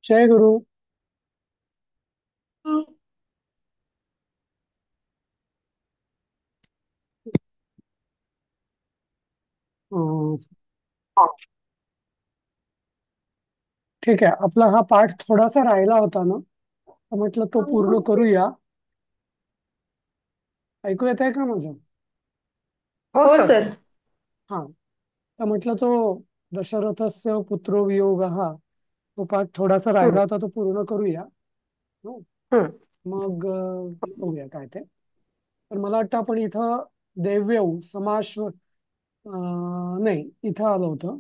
जय गुरु। अं, ठीक आहे, आपला हा पाठ थोडासा राहिला होता ना, तर म्हटलं तो पूर्ण करूया. ऐकू येत आहे का माझं? हो हो सर. सर. हा. तर म्हटलं तो दशरथस्य पुत्रो वियोग हा तो पाठ थोडासा हम्म, राहिला होता, तो पूर्ण करूया. हो. हम्म. मग बघूया काय ते. तर मला वाटतं आपण इथं देव्यऊ समाश्व नाही, इथं आलं होतं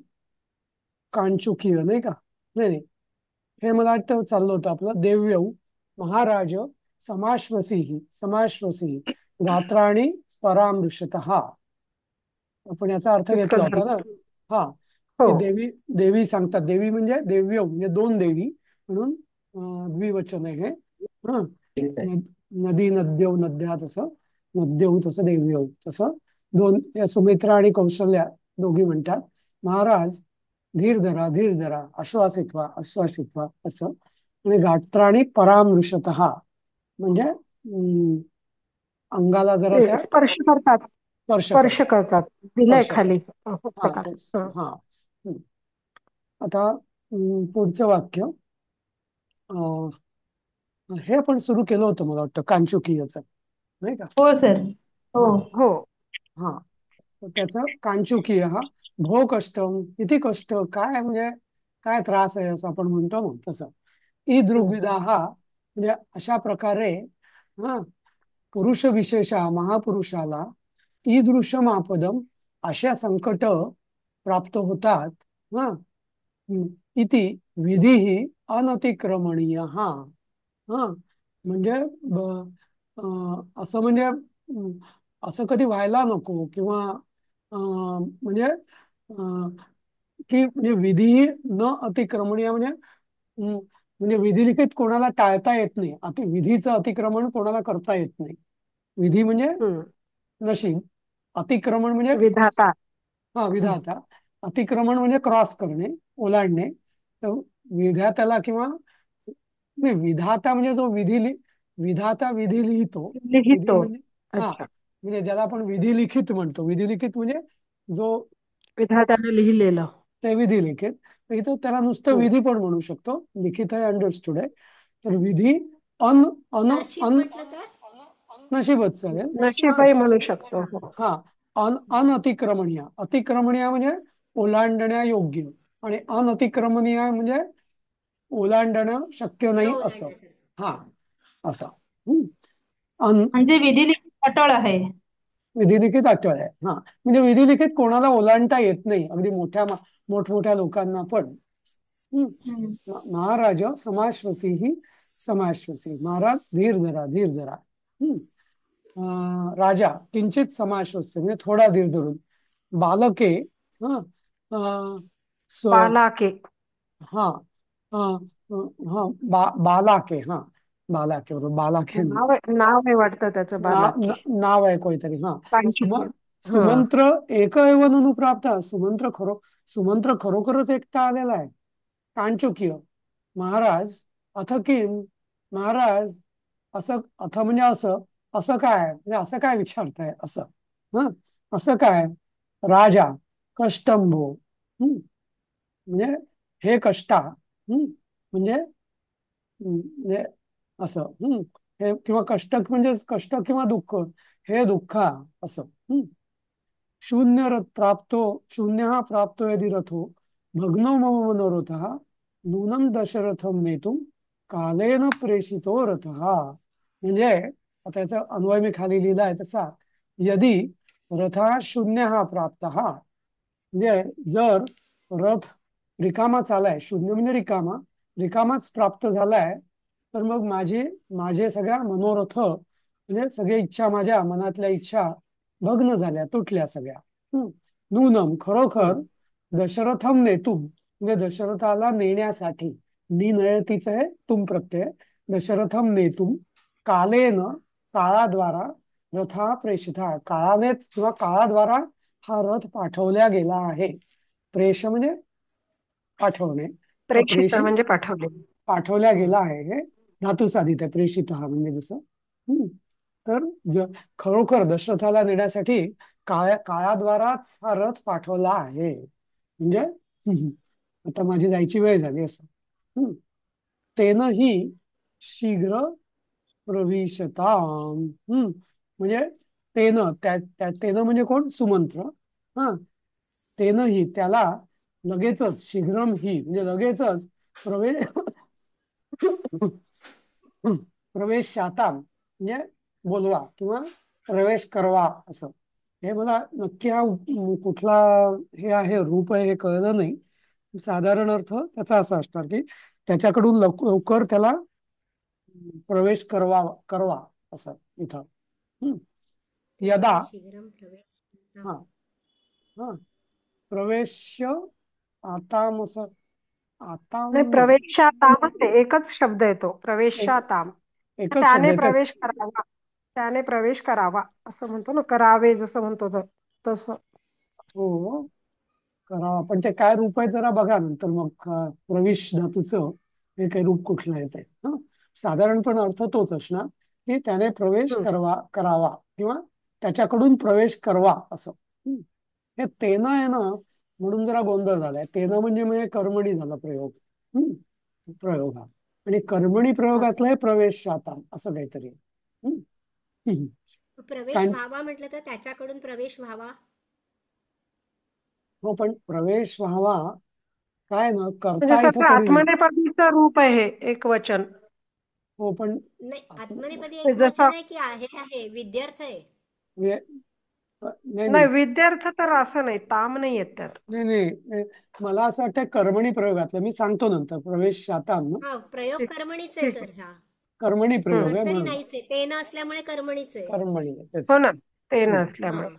कांचुकीय, नाही का? नाही नाही, हे मला वाटतं चाललं होतं आपलं देव्यऊ महाराज समाश्वसी गात्राणी परामृशत. आपण याचा अर्थ इतकं घेतला होता झालं. ना. हा. हो. की देवी देवी सांगतात, देवी म्हणजे देव्यऊ म्हणजे दोन देवी म्हणून द्विवचन आहे हे. हा. ठीक आहे. नदी नद्यौ नद्या तसं, नद्यौ तसं देव्यऊ तसं. दोन या सुमित्रा आणि कौशल्या दोघी म्हणतात, महाराज धीर धरा आश्वासित्वा असं. आणि गात्राणी परामृशत म्हणजे अंगाला जरा ते त्या स्पर्श करतात. स्पर्श स्पर्श करतात. करतात. दिलंय स्पर्श खाली. करतात. हा पुस्तकात. तेच. हं. हा. हम्म. आता पुढचं वाक्य. अं, हे आपण सुरू केलं होतं मला वाटतं कांचुकीयचं, नाही का? हो सर. हो. हा. हो. हा. तर त्याचं कांचुकीय हा भो कष्टम, किती कष्ट काय म्हणजे काय त्रास आहे असं आपण म्हणतो ना तसं. हं. ईदृग्विदा म्हणजे अशा प्रकारे हा पुरुष विशेषा महापुरुषाला ईदृशम आपदम अशा संकट प्राप्त होतात. हा. इति विधी अनतिक्रमणीय हा. म्हणजे असं म्हणजे असं कधी व्हायला नको किंवा म्हणजे की म्हणजे विधी न अतिक्रमणीय म्हणजे म्हणजे विधिलिखित कोणाला टाळता येत नाही, विधीचं अतिक्रमण कोणाला करता येत नाही. विधी म्हणजे हं. नशीब, अतिक्रमण म्हणजे विधाता. हा हं. विधाता. अतिक्रमण म्हणजे क्रॉस करणे, ओलांडणे. तर विधात्याला किंवा नाही, विधाता म्हणजे जो विधाता विधी लिहितो. विधी लिहितो. म्हणजे हा अच्छा. म्हणजे ज्याला आपण विधी लिखित म्हणतो. विधी लिखित म्हणजे जो विधात्याने लिहिलेलं. ते विधी लिखित. तर इथं त्याला नुसतं हं. विधी पण म्हणू शकतो. लिखित आहे, अंडरस्टूड आहे. तर विधी अन अन नशीब अन म्हटलं तर नशीबच चालेल. हा. नशीबही म्हणू शकतो. हो. हा. अनअतिक्रमणीय, अतिक्रमणीय म्हणजे ओलांडण्या योग्य, आणि अनअतिक्रमणीय म्हणजे ओलांडणं शक्य न नाही असं. ओलांडण्यासाठी. हा. असं. हम्म. अन म्हणजे विधी लिखित अटळ आहे. विधिलिखित अटळ आहे. हा म्हणजे विधिलिखित कोणाला ओलांडता येत नाही, अगदी मोठमोठ्या लोकांना पण. हम्म. हम्म. महाराज समाश्वसी महाराज धीर धरा. हम्म. राजा किंचित समाश्वस्य म्हणजे थोडा धीर धरून. बालके हा बालाके. हा बालाके. बालाके बरोबर, बालाके नाही. नाव आहे वाटतं त्याचं बालाके. नाव आहे कोणीतरी. हा. सुम कांचुकी. हा. सुमंत्र एक एव ननु प्राप्त. सुमंत्र खरोखरच एकटा आलेला आहे. कांचुकीय महाराज अथ किम, महाराज असं, अथ म्हणजे असं, असं काय म्हणजे असं काय विचारताय असं. हं. असं काय? राजा कष्टंभो. म्हणजे हे कष्टा. म्हणजे म्हणजे असं. हे किंवा कष्ट म्हणजे कष्ट किंवा दुःख, हे दुःखा असं. शून्य हा प्राप्तो यदि रथो भग्नो मम मनोरथ नूनं दशरथम नेतुम कालेन प्रेषितो रथ. म्हणजे आता याचा अन्वय मी खाली लिहिला आहे तसा. यदि रथा शून्य हा प्राप्त म्हणजे जर रथ रिकामा चालाय, शून्य म्हणजे रिकामा, रिकामाच प्राप्त झालाय, तर मग माझे सगळ्या मनोरथ म्हणजे सगळ्या इच्छा, माझ्या मनातल्या इच्छा भग्न झाल्या, तुटल्या सगळ्या. हम्म. नूनम खरोखर, हं. दशरथम नेतुम म्हणजे दशरथाला नेण्यासाठी. निनयतीच आहे तुम प्रत्यय. दशरथम नेतुम कालेन काळाद्वारा रथा प्रेषिता, काळानेच किंवा काळाद्वारा हा रथ पाठवल्या गेला आहे. प्रेष म्हणजे पाठवणे. प्रेषित म्हणजे पाठवले. पाठवल्या गेला आहे हे धातू साधित आहे, प्रेषित हा म्हणजे जसं. हम्म. तर खरोखर दशरथाला नेण्यासाठी काळाद्वाराच हा रथ पाठवला आहे. म्हणजे आता माझी जायची वेळ झाली असं. तेनही शीघ्र प्रविशताम. म्हणजे तेनं म्हणजे कोण? सुमंत्र. हा, तेनही त्याला लगेचच, शीघ्रम ही म्हणजे लगेचच प्रवेश प्रवेशाता म्हणजे बोलवा किंवा प्रवेश करवा असं. हे मला नक्की हा कुठला हे आहे रूप आहे हे कळलं नाही. साधारण अर्थ त्याचा असा असणार की त्याच्याकडून लवकर त्याला प्रवेश करवा करवा असं इथं. यदा तेन शीघ्रं प्रवेश हा हा प्रवेश आतामस आताम नाही, नाही, प्रवेशातामच आहे, एकच शब्द येतो प्रवेशाताम. एकच शब्द त्याने आहे तेच. प्रवेश करावा, त्याने प्रवेश करावा असं म्हणतो ना, करावे जसं म्हणतो तसं. हो, करावा. पण ते काय रूप आहे जरा बघा नंतर मग. प्रवेश धातूचं हे काही रूप कुठलं येत आहे. साधारणपण अर्थ तोच असणार की त्याने प्रवेश करावा किंवा त्याच्याकडून प्रवेश करवा असं. हे तेनं आहे ना, म्हणून जरा गोंधळ झालाय. तेनं म्हणजे कर्मणी झाला प्रयोग. प्रयोग हा, आणि कर्मणी प्रयोगातला हे प्रवेश आता असं काहीतरी. हम्म. हम्म. प्रवेश काय- व्हावा म्हटलं तर त्याच्याकडून प्रवेश व्हावा. हो, पण प्रवेश व्हावा काय ना, म्हणजे करता इथं सगळं कोणी नाही. आत्मनेपदीचं रूप आहे हे, एक वचन. हो, पण नाही, आत्मनेपदी एक जसं वचन आहे की आहे विद्यार्थ आहे. वे- नाही नाही, नाही विद्यार्थ तर असं नाही, ताम नाही येत त्यात. नाही नाही नाही. मला असं वाटतं कर्मणी प्रयोगातलं, मी सांगतो नंतर. प्रवेश शातान हा, प्रयोग ठीक कर्मणीच आहे ठीक सर. आहे. हा, कर्मणी प्रयोग आहे कर्तरी म्हणून नाहीच आहे, ते न असल्यामुळे कर्मणीच आहे. कर्मणी आहे तेच. हो ना, ते हम्म. नसल्यामुळे.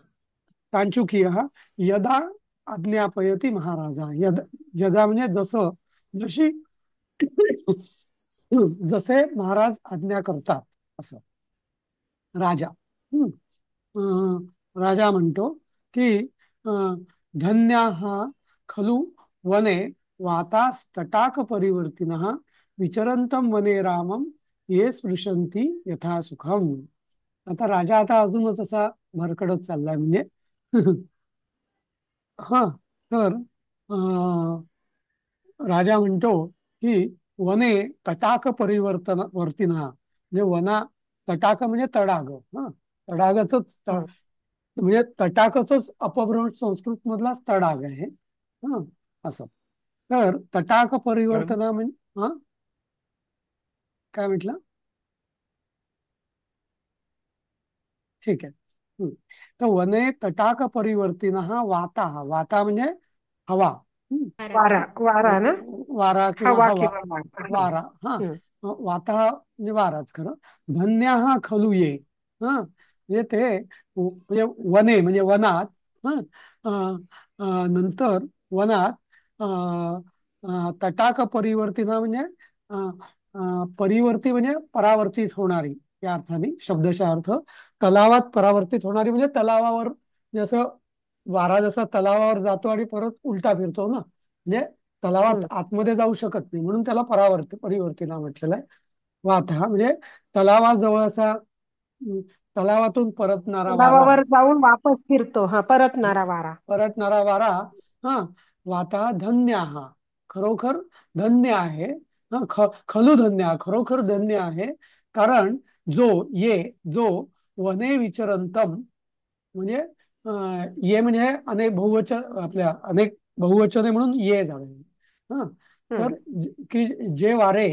कांचुकीय यदा आज्ञापयती महाराजा. यदा म्हणजे जसं, जशी जसे महाराज आज्ञा करतात असं. राजा राजा म्हणतो की धन्याः खलु वने वातास तटाक परिवर्तिनः विचरंतम वने रामम ये स्पृशंती यथा सुखम. आता राजा अजूनच असा भरकडत चाललाय म्हणजे. हा, तर राजा म्हणतो की वने तटाक वर्तिना म्हणजे तटाक म्हणजे तडाग. तडागच हं. म्हणजे तटाकच अपभ्रंश संस्कृत मधलाच तडाग आहे. असं. तर तटाक परिवर्तना म्हणजे काय म्हटलं? ठीक आहे. तर वने तटाक परिवर्तिन वाता म्हणजे हवा. वारा, वारा ना, वारा किंवा हवा हवा. किंवा वारा. वारा हा, हं. वाता म्हणजे वाराच खरं. धन्य हा खलू ये. म्हणजे ते म्हणजे वने म्हणजे वनात. हा, नंतर वनात तटाक परिवर्तिना म्हणजे परिवर्ती म्हणजे परावर्तित होणारी, या अर्थाने शब्दशः अर्थ. तलावात परावर्तित होणारी म्हणजे तलावावर जसं वारा जसा तलावावर जातो आणि परत उलटा फिरतो ना, म्हणजे तलावात आतमध्ये जाऊ शकत नाही म्हणून त्याला परिवर्तिना म्हटलेलं आहे. वात हा म्हणजे तलावाजवळ असा तलावातून परतणारा वारा. तलावावर जाऊन वापस फिरतो, हा, परतणारा वारा. परतणारा वारा. हा, वाता धन्य हा, खरोखर धन्य आहे. खलू धन्य, खरोखर धन्य आहे. कारण जो वने विचरंतम म्हणजे ये म्हणजे अनेक बहुवचन, आपल्या अनेक बहुवचने म्हणून ये झाले. तर की जे वारे,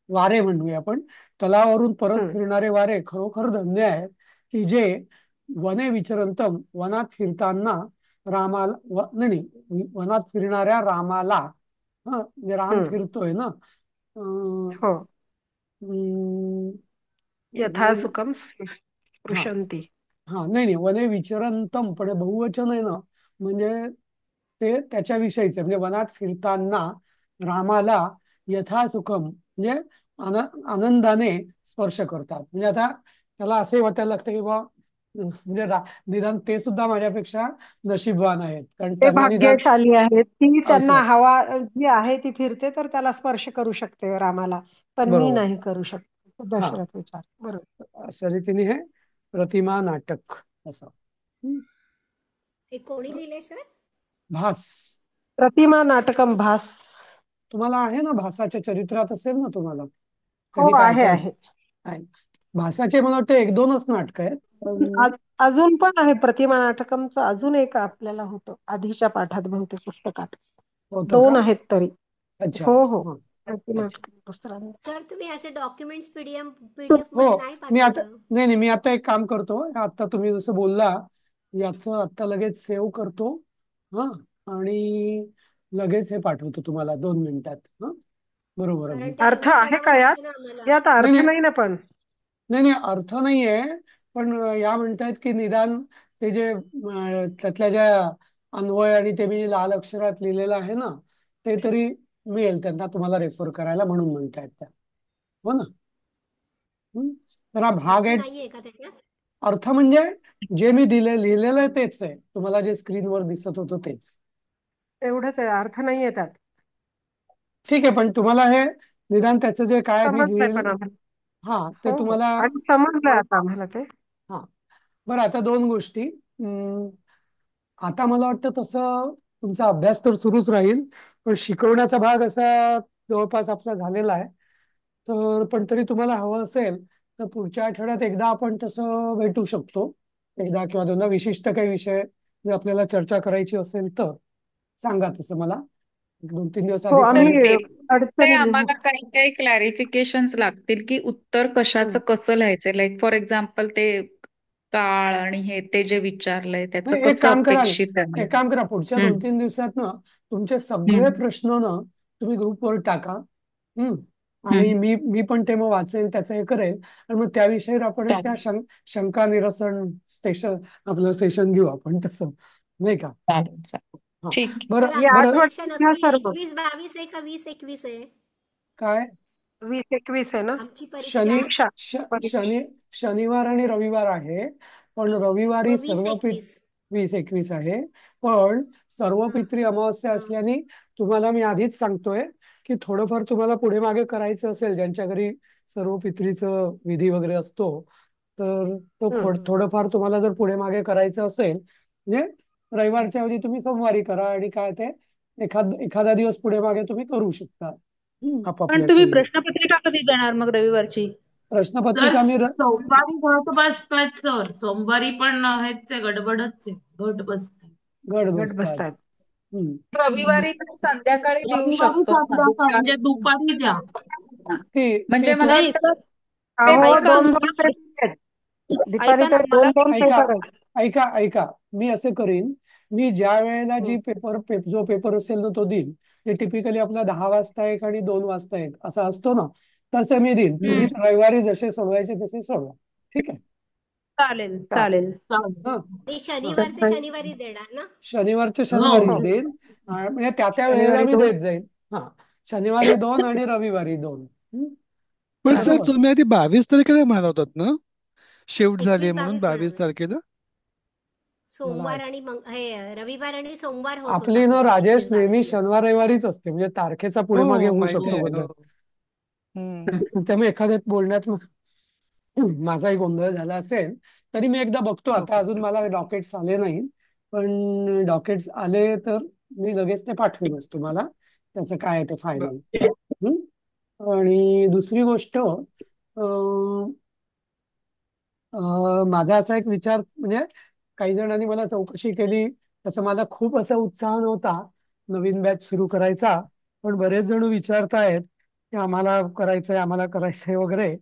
वारे म्हणूया आपण, तलावावरून परत फिरणारे वारे खरोखर धन्य आहेत की जे वने विचरंतम वनात फिरताना रामाला नाही, वनात फिरणाऱ्या रामाला. म्हणजे राम फिरतोय ना. हो, अं, यथा नाही सुखम हा स्पृशंती. हा नाही वने विचरंतम पण बहुवचन आहे ना, म्हणजे ते त्याच्याविषयीच आहे. म्हणजे वनात फिरताना रामाला यथा सुखम म्हणजे आनंदाने स्पर्श करतात. म्हणजे आता त्याला असे वाटायला लागतं की बा म्हणजे निदान ते सुद्धा माझ्यापेक्षा नशीबवान आहेत, कारण ते त्यांना निदान भाग्यशाली आहेत. ती त्यांना असं. हवा जी आहे ती फिरते तर त्याला स्पर्श करू शकते रामाला, पण मी बरोबर. नाही करू शकत. हा, दशरथ विचार बरोबर. अशा रीतीने हे प्रतिमा नाटक असं. हम्म. हे कोणी लिहिलंय सर? भास. प्रतिमा नाटकम भास. तुम्हाला आहे ना, भासाच्या चरित्रात असेल ना तुम्हाला, हो त्यांनी काय आहे काय आहे. आहे. भासाचे मला वाटतं एक दोनच नाटक आहेत, पण अजून पण आहे प्रतिमा नाटकमचं, अजून एक आपल्याला होतं आधीच्या पाठात बहुतेक पुस्तकात. होतं का? 2 आहेत तरी. अच्छा. हो हो. हा. प्रतिमा अच्छा. नाटकम पुस्तकात. सर तुम्ही याचे डॉक्युमेंट्स पीडीएफ हो, मध्ये नाही मी आता पाठवलं. नाही नाही, मी आता एक काम करतो, आता तुम्ही जसं बोलला याचं आता लगेच सेव्ह करतो. हा, आणि लगेच हे पाठवतो तुम्हाला 2 मिनिटात. हा, बरोबर अगदी. कारण ते अर्थ लिहून आहे काढावं का यात? लागतं ना आम्हाला. यात नाही अर्थ नाही नाही ना पण. नाही नाही, अर्थ नाहीये, पण या म्हणतायत की निदान ते जे त्यातल्या ज्या अन्वय आणि ते मी लाल अक्षरात लिहिलेलं आहे ना, ते तरी मिळेल त्यांना तुम्हाला रेफर करायला, म्हणून म्हणतायत त्या. हो ना. हम्म. तर हा भाग अर्थ आहे. नाहीये का त्याच्यात? अर्थ म्हणजे जे मी लिहिलेलं आहे तेच आहे, तुम्हाला जे स्क्रीनवर दिसत होतं तेच. एवढंच आहे, अर्थ नाहीये त्यात. ठीक आहे, पण तुम्हाला हे निदान त्याचं जे काय मी समजलंय लिहिलं, पण आम्हाला. हा, ते हो हो, तुम्हाला. आणि समजलंय आता आम्हाला ते. हा, बरं, आता 2 गोष्टी. आता मला वाटतं तसं तुमचा अभ्यास तर सुरूच राहील, पण शिकवण्याचा भाग असा जवळपास आपला झालेला आहे. तर पण तरी तुम्हाला हवं असेल तर पुढच्या आठवड्यात एकदा आपण तसं भेटू शकतो, एकदा किंवा दोनदा, विशिष्ट काही विषय जर आपल्याला चर्चा करायची असेल तर सांगा तसं मला. 2-3 दिवस हो आधी आम्ही सांगितलं. ते अडचणी लिहू. आम्हाला काही काही क्लॅरिफिकेशन्स लागतील की उत्तर कशाचं कसं लिहायचं. लाईक फॉर एक्झाम्पल ते काळ आणि हे ते जे विचारलंय त्याचं नाही, एक कसं काम करा ना, अपेक्षित आहे. एक काम करा, पुढच्या हम्म, 2-3 दिवसात ना तुमचे सगळे हम्म, प्रश्न ना तुम्ही ग्रुपवर टाका. हम्म. आणि हम्म. मी पण ते मग वाचेन, त्याचं हे करेल, आणि मग त्याविषयी आपण एक त्या चालेल शंका निरसन आपलं सेशन घेऊ आपण तसं, नाही का? चालेल चालेल. हा, ठीक आहे. सर बरं या आपली बरं. परीक्षा आठवड्यात घ्या नक्की सर्व. 21-22 आहे का 20-21 आहे? काय? 20-21 आहे ना आमची शनी परीक्षा परीक्षा. परीक्षा. शनी शनिवार आणि रविवार आहे, पण रविवारी मग सर्व 20-21. 20-21 आहे, पण सर्व हा पितरी अमावस्या हा. असल्याने तुम्हाला मी आधीच सांगतोय की थोडंफार तुम्हाला पुढे मागे करायचं असेल, ज्यांच्या घरी सर्व पितरीचं विधी वगैरे असतो, तर तो हम्म. थोडंफार तुम्हाला जर पुढे मागे करायचं असेल, म्हणजे रविवारच्या ऐवजी तुम्ही सोमवारी करा, आणि काय ते एखादा दिवस पुढे मागे तुम्ही करू शकता. पण आपापल्या तुम्ही सोयीने. प्रश्नपत्रिका कधी देणार मग रविवारची? सर प्रश्नपत्रिका मी सोमवारी घट बसतायत सर, सोमवारी पण हेच आहे, गडबडच आहे, घट बसते. गट गट बसतात. बसतायत. हम्म. रविवारी तर संध्याकाळी देऊ रविवारी शकतो ना, संध्याकाळ म्हणजे दुपारी. दुपारी द्या. ती म्हणजे मला नाही वाटतं तर पेपर अहो ऐका 2-2 पेपर आहेत. दुपारी ऐका ना तर मला 2-2 ऐका पेपर आहेत. ऐका ऐका, मी असं करीन, मी ज्या वेळेला हम्म. जो पेपर असेल ना तो देईन, ते टिपिकली आपला 10 वाजता एक आणि 2 वाजता एक असा असतो ना, तसं मी देईन. तुम्ही हम्म, रविवारी जसे सोडवायचे तसे सोडवा. ठीक आहे. चालेल चालेल. चालेल. हा. आणि हा, शनिवारचे शनिवारी देणार ना? शनिवारच्या हो शनिवारीच हो देईन. म्हणजे त्या त्या वेळेला शनिवारी मी 2. देत जाईन. हा, शनिवारी 2 आणि रविवारी 2. पण सर बरोबर. तुम्ही आधी 22 तारखेला म्हणत होतात ना, शिफ्ट झाली 21-22 म्हणून म्हणालो. 22 तारखेला. सोमवार मला आणि हे रविवार आणि सोमवार होत होता आपली तो ना राजेश नेहमी 21-22 ला. शनिवार रविवारीच असते, म्हणजे तारखेचा पुढे मागे हो होऊ माहिती शकतो आहे. हो. बद्दल. हम्म. त्यामुळे एखाद्या बोलण्यात माझाही गोंधळ झाला असेल, तरी मी एकदा बघतो. आता ओके. अजून मला डॉकेट्स आले नाही, पण डॉकेट्स आले तर मी लगेच ते पाठवेनच तुम्हाला, त्याचं काय आहे ते बर. फायनल. आणि दुसरी गोष्ट, अं, माझा असा एक विचार, म्हणजे काही जणांनी मला चौकशी केली, तसं मला खूप असा उत्साह नव्हता नवीन बॅच सुरू करायचा, पण बरेच जण विचारतायत की आम्हाला करायचंय वगैरे.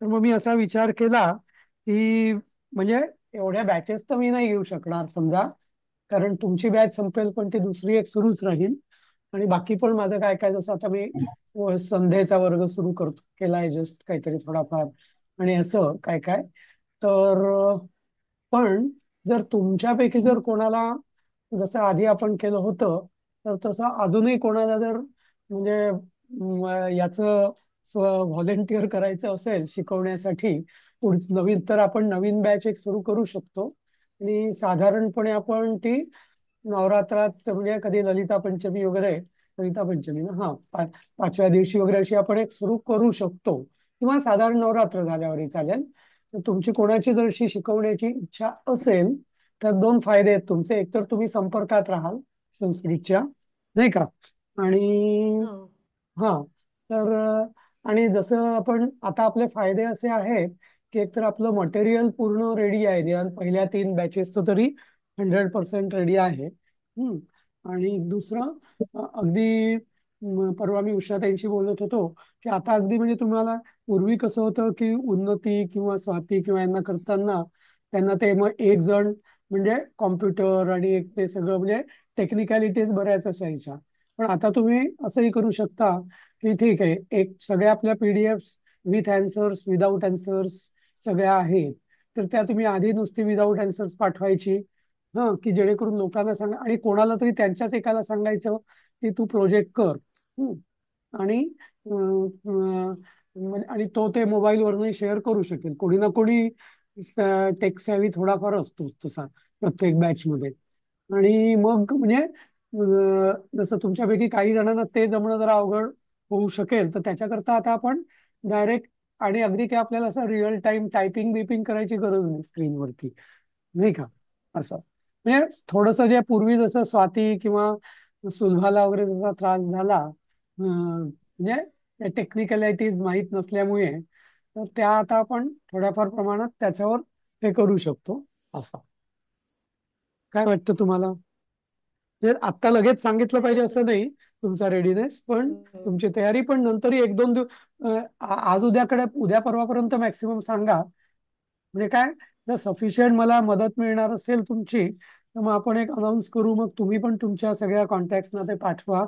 तर मग मी असा विचार केला की म्हणजे एवढ्या बॅचेस तर मी नाही घेऊ शकणार समजा, कारण तुमची बॅच संपेल पण ती दुसरी एक सुरूच राहील, आणि बाकी पण माझं काय काय, जसं आता मी संध्येचा वर्ग सुरू केलाय जस्ट काहीतरी थोडाफार, आणि असं काय काय. तर पण जर तुमच्यापैकी जर कोणाला, जसं आधी आपण केलं होतं, तर तसं अजूनही कोणाला जर म्हणजे याचं व्हॉलेंटिअर करायचं असेल शिकवण्यासाठी नवीन, तर आपण नवीन बॅच एक सुरू करू शकतो. आणि साधारणपणे आपण ती नवरात्रात म्हणजे कधी ललिता पंचमी वगैरे, ललिता पंचमी ना, हा, 5व्या दिवशी वगैरे अशी आपण एक सुरू करू शकतो, किंवा साधारण नवरात्र झाल्यावरही चालेल. तर तुमची कोणाची जर अशी शिकवण्याची इच्छा असेल तर 2 फायदे आहेत तुमचे. एक तर तुम्ही संपर्कात राहाल संस्कृतच्या, नाही का, आणि हो. हा, तर आणि जसं आपण आता आपले फायदे असे आहेत की एकतर आपलं मटेरियल पूर्ण रेडी आहे, निदान पहिल्या 3 बॅचेसचं तरी 100% रेडी आहे. आणि दुसरं, अगदी परवा मी उषाताईंशी बोलत होतो की आता अगदी म्हणजे तुम्हाला, पूर्वी कसं होतं की उन्नती किंवा स्वाती किंवा यांना करताना त्यांना ते मग एक जण म्हणजे कॉम्प्युटर आणि एक ते सगळं म्हणजे टेक्निकॅलिटीज बऱ्याच असायच्या. पण आता तुम्ही असंही करू शकता की ठीक आहे, एक सगळ्या आपल्या PDF with answers without answers सगळ्या आहेत, तर त्या तुम्ही आधी नुसती विदाऊट अँसर्स पाठवायची, की जेणेकरून लोकांना सांगा, आणि कोणाला तरी त्यांच्याच एकाला सांगायचं की तू प्रोजेक्ट कर. हम्म, आणि आणि तो ते मोबाईलवरही शेअर करू शकेल. कोणी ना कोणी टेक सॅव्ही थोडाफार असतो तसा प्रत्येक बॅच मध्ये. आणि मग म्हणजे जसं तुमच्यापैकी काही जणांना ते जमणं जरा अवघड होऊ शकेल, तर त्याच्याकरता आता आपण डायरेक्ट, आणि अगदी काय आपल्याला असं रिअल टाइम टायपिंग बिपिंग करायची गरज नाही स्क्रीनवरती, नाही का, असं. म्हणजे थोडस जे पूर्वी जसं स्वाती किंवा सुलभाला वगैरे जसा त्रास झाला, म्हणजे टेक्निकॅलिटीज माहीत नसल्यामुळे, तर त्या आता आपण थोड्याफार प्रमाणात त्याच्यावर हे करू शकतो, असं. काय वाटतं तुम्हाला? म्हणजे आत्ता लगेच सांगितलं पाहिजे चालेल असं तुमचं. नाही तुमचा रेडीनेस, पण हम्म. तुमची तयारी, पण नंतरही 1-2 दिवस, आज उद्याकडे उद्या परवापर्यंत मॅक्सिमम सांगा. म्हणजे काय, जर सफिशियंट मला मदत मिळणार असेल तुमची, तर मग आपण एक अनाऊन्स करू, मग तुम्ही पण तुमच्या सगळ्या कॉन्टॅक्ट्सना ते पाठवा.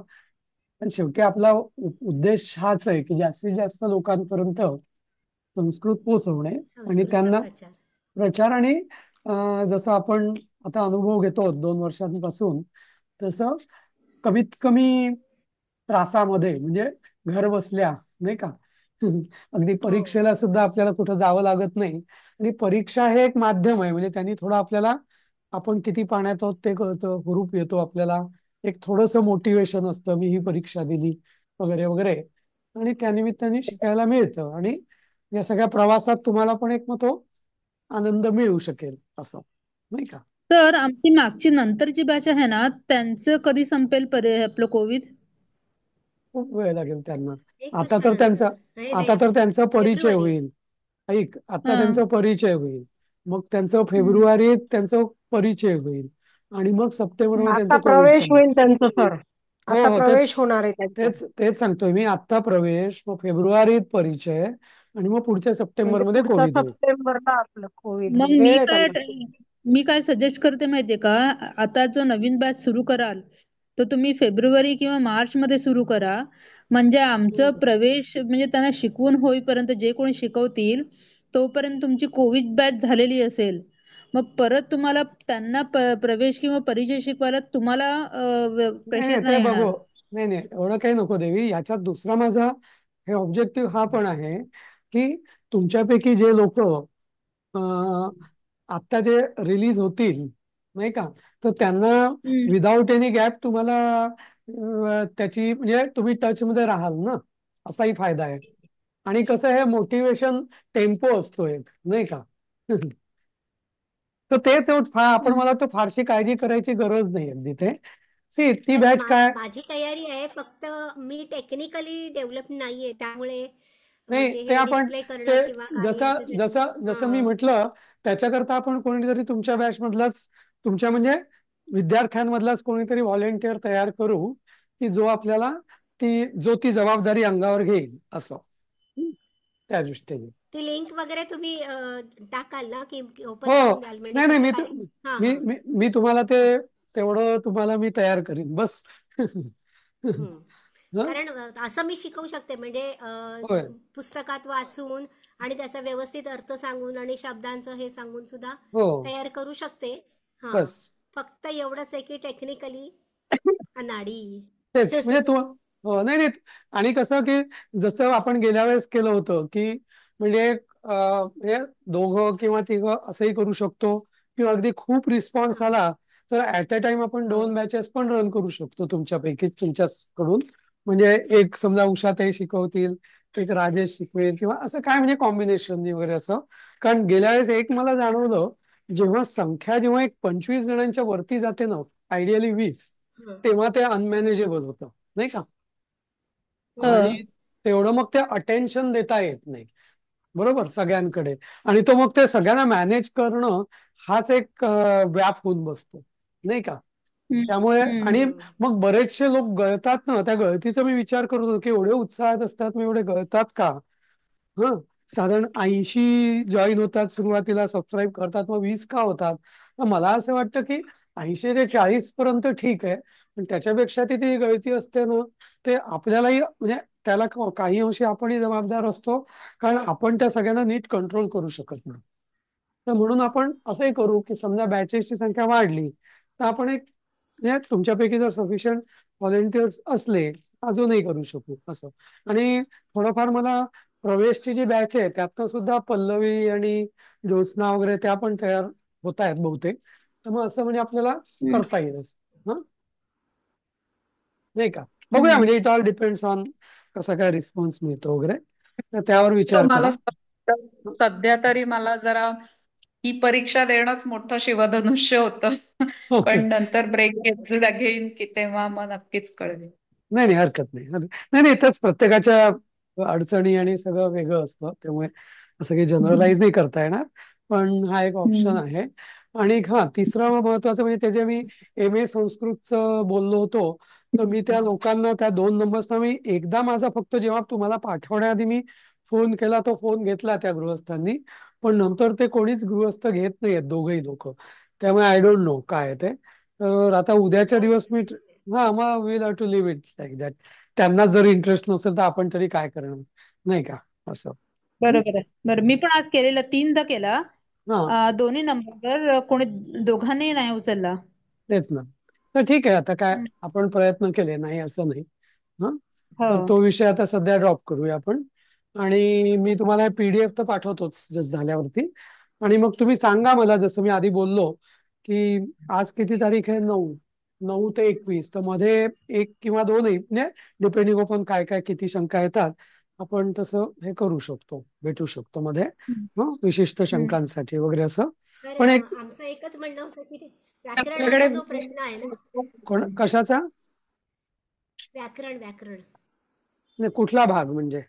पण शेवटी आपला उद्देश हाच आहे की जास्तीत जास्त लोकांपर्यंत संस्कृत पोहोचवणे, आणि संस्कृतचा त्यांना प्रचार. प्रचार. आणि जसं आपण आता अनुभव घेतो 2 वर्षांपासून, तसं कमीत कमी त्रासामध्ये, म्हणजे घर बसल्या, नाही का, अगदी हो. परीक्षेला सुद्धा आपल्याला कुठं जावं लागत नाही. आणि परीक्षा हे एक माध्यम आहे, म्हणजे त्यांनी थोडं आपल्याला, आपण किती पाण्यात आहोत ते कळतं, हुरूप येतो आपल्याला, एक थोडंसं मोटिवेशन असतं, मी ही परीक्षा दिली वगैरे वगैरे, आणि त्यानिमित्ताने शिकायला मिळतं. आणि या सगळ्या प्रवासात तुम्हाला पण एक मग तो आनंद मिळू शकेल, असं, नाही का. तर आमची मागची नंतरची बॅच आहे ना, त्यांचं कधी संपेल आपलं कोविड? खूप वेळ लागेल त्यांना. एक आता तर वर्षानंतर. त्यांचा नाही आता रे, तर त्यांचा परिचय फेब्रुवारी. होईल. ऐक, आता हा. त्यांचा परिचय होईल, मग त्यांचं फेब्रुवारीत त्यांचा परिचय होईल, आणि मग सप्टेंबरमध्ये आता त्यांचं कोविड प्रवेश संपेल. होईल त्यांचं सर. हो आता हो, तेच प्रवेश होणार आहे त्यांचा. तेच तेच सांगतोय मी. आत्ता प्रवेश, मग फेब्रुवारीत परिचय, आणि मग पुढच्या म्हणजे सप्टेंबरमध्ये पुढच्या कोविड होईल. सप्टेंबरला आपलं कोविड मग होईल. वेळ आहे त्यांना. मी काय सजेस्ट करते माहितीये का, आता जो नवीन बॅच सुरू कराल तर तुम्ही फेब्रुवारी किंवा मार्च मध्ये सुरू करा. म्हणजे आमचं प्रवेश म्हणजे त्यांना शिकवून होईपर्यंत जे कोणी शिकवतील तोपर्यंत तुमची कोविड बॅच झालेली असेल. मग परत तुम्हाला त्यांना प्रवेश किंवा परिचय शिकवायला तुम्हाला नाही प्रेशर नाही, ते नाही बघू. येणार. नाही नाही, एवढं काही नको देवी. ह्याच्यात दुसरा माझा हे ऑब्जेक्टिव्ह हा पण आहे की तुमच्यापैकी जे लोक आत्ता जे रिलीज होतील, नाही का, तर त्यांना हम्म. विदाऊट एनी गॅप तुम्हाला त्याची म्हणजे तुम्ही टच मध्ये राहाल ना, असाही फायदा आहे. आणि कसं आहे, मोटिवेशन टेम्पो असतो एक, नाही का. तर आपण मला तो फारशी काळजी करायची गरज नाही अगदी ते. ती नाही, बॅच काय, माझी तयारी आहे, फक्त मी टेक्निकली डेव्हलप नाहीये, त्यामुळे नाही म्हणजे ते हे आपण, डिस्प्ले ते करणं किंवा काही जसं याच्यासाठी. जसं जसं मी हा. म्हटलं, त्याच्याकरता आपण कोणीतरी तुमच्या बॅच मधलाच, तुमच्या म्हणजे विद्यार्थ्यांमधलाच कोणीतरी व्हॉलेंटिअर तयार करू, की जो आपल्याला ती जबाबदारी अंगावर घेईल, असं. त्या दृष्टीने. ती लिंक वगैरे तुम्ही टाकाल ना, की हो, ओपन करून द्याल, म्हणजे नाही नाही, कसं मी काय? हा मी हा. मी मी तुम्हाला तेवढं तुम्हाला मी तयार करीन बस. हम्म. हं? कारण असं मी शिकवू शकते, म्हणजे होय, पुस्तकात वाचून आणि त्याचा व्यवस्थित अर्थ सांगून आणि शब्दांचं हे सांगून सुद्धा हो, तयार करू शकते. हा. बस. फक्त एवढंच आहे की टेक्निकली अनाडी. तेच म्हणजे हो, नाही नाही. आणि कसं की जसं आपण गेल्या वेळेस केलं होतं की म्हणजे म्हणजे दोघं किंवा तिघं असंही करू शकतो, किंवा अगदी खूप रिस्पॉन्स हा आला तर ऍट अ टाइम आपण हा 2 बॅचेस पण रन करू शकतो तुमच्यापैकी, तुमच्याकडून. म्हणजे एक समजा उषाताई शिकवतील, एक राजेश शिकवेल, किंवा असं काय म्हणजे कॉम्बिनेशन वगैरे असं. कारण गेल्या वेळेस एक मला जाणवलं, जेव्हा एक 25 जणांच्या वरती जाते ना, आयडियली 20, हा तेव्हा ते अनमॅनेजेबल होतं, नाही का? हो. आणि तेवढं मग ते अटेन्शन देता येत नाही, बरोबर, सगळ्यांकडे. आणि तो मग ते सगळ्यांना मॅनेज करणं हाच एक व्याप होऊन बसतो, नाही का? हम्म, त्यामुळे हम्म. आणि हम्म. मग बरेचसे लोक गळतात ना, त्या गळतीचा मी विचार करत होतो की एवढे उत्साहात असतात, मग एवढे गळतात का? हं. साधारण 80 जॉईन होतात सुरुवातीला, सबस्क्राईब करतात, मग 20 का होतात? तर मला असं वाटतं की 80 ते 40 पर्यंत ठीक आहे, पण त्याच्यापेक्षा ती ती गळती असते ना, ते आपल्यालाही म्हणजे त्याला काही अंशी आपणही जबाबदार असतो, कारण आपण त्या सगळ्यांना नीट कंट्रोल करू शकत नाही. तर म्हणून आपण असंही करू की समजा बॅचेसची संख्या वाढली तर आपण एक म्हणजे तुमच्यापैकी जर सफिशियंट व्हॉलेंटियर्स असले, अजूनही करू शकू असं. आणि थोडंफार मला प्रवेशची जी बॅच आहे त्यातनं सुद्धा पल्लवी आणि ज्योत्स्ना वगैरे त्या पण तयार होत आहेत बहुतेक. तर मग असं म्हणजे आपल्याला हम्म, करता येईल, हं, नाही का? बघूया, हम्म. म्हणजे इट ऑल डिपेंड्स ऑन कसा काय रिस्पॉन्स मिळतो वगैरे, तर त्यावर विचार मला करा. सध्या तरी मला जरा ही परीक्षा देणंच मोठं शिवधनुष्य होतं. ओके. पण नंतर ब्रेक घेईन की तेव्हा मग नक्कीच कळवेन. नाही नाही, हरकत नाही. नाही नाही, तेच प्रत्येकाच्या अडचणी आणि सगळं वेगळं असतं, त्यामुळे असं काही जनरलाइज नाही करता येणार. पण हा एक ऑप्शन हम्म. आहे. आणि हा तिसरं महत्वाचं म्हणजे त्याचे मी MA संस्कृतचं बोललो होतो, तर मी त्या लोकांना, त्या 2 नंबर्सना मी एकदा माझा फक्त जेव्हा तुम्हाला पाठवण्याआधी मी फोन केला, तो फोन घेतला त्या गृहस्थांनी. पण नंतर ते कोणीच गृहस्थ घेत नाहीयेत, दोघही लोक. त्यामुळे आय डोंट नो काय आहे ते. तर आता उद्याच्या जाऊ दिवस दे मी जाऊ दे. हा, मग we'll have to live it like that. त्यांना जर इंटरेस्ट नसेल तर आपण तरी काय करणार, नाही का? असं. हं? बरोबर आहे. बरं, मी पण आज केलेला, 3दा केला. हा, दोन्ही नंबरवर कोणी दोघांनी नाही उचलला. तेच ना. तर ठीक आहे, आता काय, हम्म. आपण प्रयत्न केले, नाही असं नाही. हा, हो. तर तो विषय आता सध्या ड्रॉप करूया आपण. आणि मी तुम्हाला PDF तर पाठवतोच जस झाल्यावरती. आणि मग तुम्ही सांगा मला, जसं मी आधी बोललो की आज किती तारीख आहे, 9. 9 ते 21, तर मध्ये 1 किंवा 2 म्हणजे डिपेंडिंग अपॉन काय काय किती शंका येतात, आपण तसं हे करू शकतो, भेटू शकतो मध्ये, हम्म. विशिष्ट हम्म. शंकांसाठी वगैरे असं. सर पण एक आमचं एकच म्हणणं होतं की ते आपल्याकडे व्याकरणाचा जो प्रश्न आहे ना, कशाचा, व्याकरण नाही, कुठला भाग म्हणजे?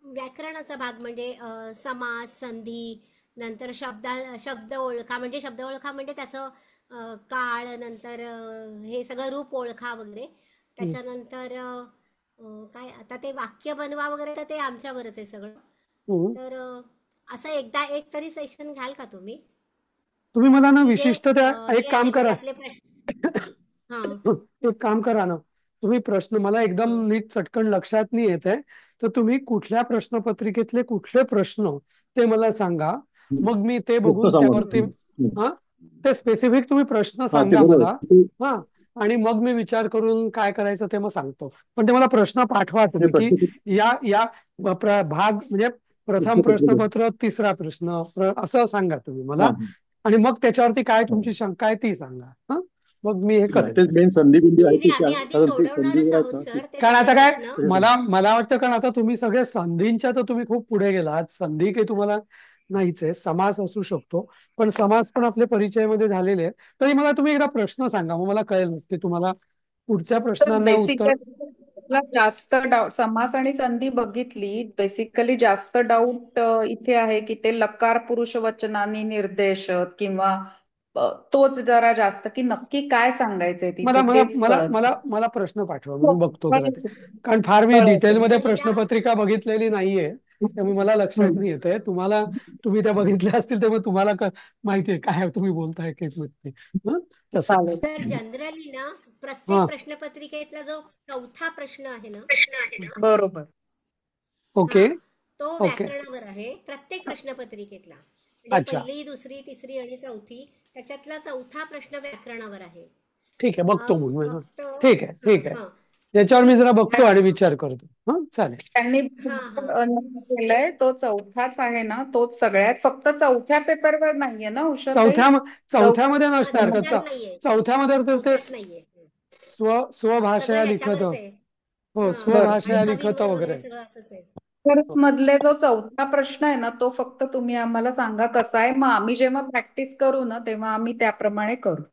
व्याकरणाचा भाग म्हणजे समास, संधी, नंतर शब्द ओळखा, म्हणजे शब्द ओळखा म्हणजे त्याचं काळ, नंतर हे सगळं रूप ओळखा वगैरे. हं, त्याच्यानंतर काय आता ते वाक्य बनवा वगैरे, तर ते आमच्यावरच आहे सगळं. हं. तर असं एकदा एक तरी सेशन घ्याल का तुम्ही, तुम्ही मला ना की जे विशिष्ट त्या, एक हे काम आहे म्हणजे करा. आपले प्रश्न. हां एक काम करा ना, तुम्ही प्रश्न मला एकदम हां नीट चटकन लक्षात नाही येत आहे, तर तुम्ही कुठल्या प्रश्नपत्रिकेतले कुठले प्रश्न ते मला सांगा. मग मी ते फक्त बघून सांगू त्यावरती, हं. हा, ते स्पेसिफिक तुम्ही प्रश्न हा ते सांगा बरोबर मला. ते हा, आणि मग मी विचार करून काय करायचं ते मग सांगतो. पण ते मला प्रश्न पाठवा ते तुम्ही, की प्रश्न या या भाग म्हणजे प्रथम प्रश्नपत्रिका प्रश्नपत्र, तिसरा प्रश्न, असं सांगा तुम्ही हा मला. आणि मग त्याच्यावरती काय हा तुमची शंका आहे ती सांगा. हा, मग मी हे हा करेन तेच तसं. मेन संधी बिंदी आहे ऍक्च्युली की आम्ही आधी कारण ते सोडवणारच संधीवर आहेत आहोत ना सर ते कारण सगळे आता काय, प्रश्न. मला त्याच्यासाठी मला वाटतं, कारण आता तुम्ही सगळे संधींच्या तर तुम्ही खूप पुढे गेलात, संधी काही तुम्हाला नाहीच आहे. समास असू शकतो, पण समास पण आपल्या परिचयामध्ये झालेले आहेत. तरी मला तुम्ही एकदा प्रश्न सांगा, मग मला कळेल की तुम्हाला पुढच्या तर प्रश्नांना उत्तर. बेसिकली जास्त डाऊट, समास आणि संधी बघितली, बेसिकली जास्त डाऊट इथे आहे की ते लकार पुरुष वचनानी निर्देशक किंवा तोच जरा जास्त, की नक्की काय सांगायचंय मला तिथे मला तेच मला कळत मला नाही. मला प्रश्न पाठवा, हो, मी बघतो जरा ते. कळेल. कारण फार मी कळेल. डिटेलमध्ये जनरलीला प्रश्नपत्रिका बघितलेली नाहीये, त्यामुळे मला लक्षात नाही येते. तुम्ही त्या बघितल्या असतील त्यामुळे तुम्हाला माहितीये काय तुम्ही बोलताय केस मध्ये. हं? तसं. चालेल. तर जनरली ना, हा, प्रत्येक प्रश्नपत्रिकेतला जो चौथा प्रश्न आहे ना, बरोबर. ओके. हा, तो ओके. व्याकरणावर आहे प्रत्येक प्रश्नपत्रिकेतला. म्हणजे अच्छा. पहिली, दुसरी, तिसरी आणि चौथी, त्याच्यातला चौथा प्रश्न व्याकरणावर आहे. ठीक आहे, बघतो मग. फक्त ठीक आहे, हां ठीक आहे. हां याच्यावर मी ठीक जरा आहे. बघतो आणि विचार करतो. हा, चालेल. त्यांनी हां हां नमूद केलंय तो चौथाच आहे ना, तोच सगळ्यात, फक्त चौथ्या पेपरवर नाहीये ना उषाताई? चौथ्या चौथ्या चौथ्यामध्ये हां नसणार का? चौथ्यात नाहीये. चौथ्यामध्ये तर ते चौथ्यात नाहीये. सगळं स्वभाषया लिखत, ह्याच्यावरच आहे. हो, हां बरं. स्वभाषया आणि लिखत कवींवर वगैरे. वगैरे सगळं असंच आहे. तर मधले जो चौथा प्रश्न आहे ना, तो फक्त तुम्ही आम्हाला सांगा कसा आहे, मग आम्ही जेव्हा प्रॅक्टिस करू ना तेव्हा आम्ही त्याप्रमाणे करू.